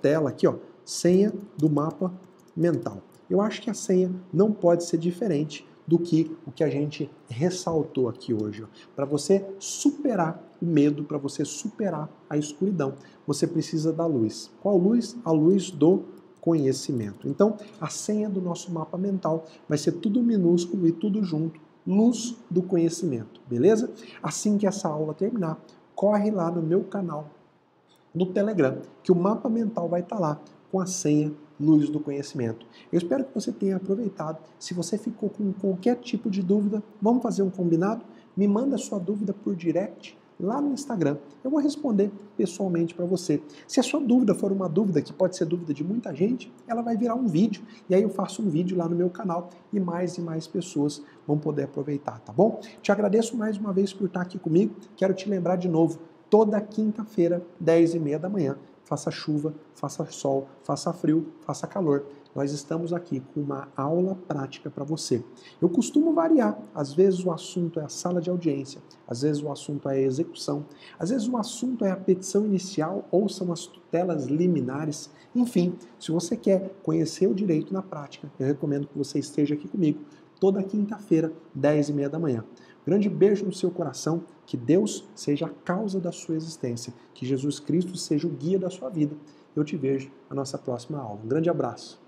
tela, aqui, ó, senha do mapa mental. Eu acho que a senha não pode ser diferente do que o que a gente ressaltou aqui hoje. Para você superar o medo, para você superar a escuridão, você precisa da luz. Qual luz? A luz do conhecimento. Então, a senha do nosso mapa mental vai ser tudo minúsculo e tudo junto, luz do conhecimento, beleza? Assim que essa aula terminar, corre lá no meu canal no Telegram, que o mapa mental vai estar lá com a senha Luz do Conhecimento. Eu espero que você tenha aproveitado. Se você ficou com qualquer tipo de dúvida, vamos fazer um combinado? Me manda sua dúvida por direct lá no Instagram. Eu vou responder pessoalmente para você. Se a sua dúvida for uma dúvida que pode ser dúvida de muita gente, ela vai virar um vídeo. E aí eu faço um vídeo lá no meu canal e mais pessoas vão poder aproveitar, tá bom? Te agradeço mais uma vez por estar aqui comigo. Quero te lembrar de novo, toda quinta-feira, 10h30 da manhã. Faça chuva, faça sol, faça frio, faça calor. Nós estamos aqui com uma aula prática para você. Eu costumo variar. Às vezes o assunto é a sala de audiência, às vezes o assunto é a execução, às vezes o assunto é a petição inicial ou são as tutelas liminares. Enfim, se você quer conhecer o direito na prática, eu recomendo que você esteja aqui comigo toda quinta-feira, 10h30 da manhã. Grande beijo no seu coração, que Deus seja a causa da sua existência, que Jesus Cristo seja o guia da sua vida. Eu te vejo na nossa próxima aula. Um grande abraço.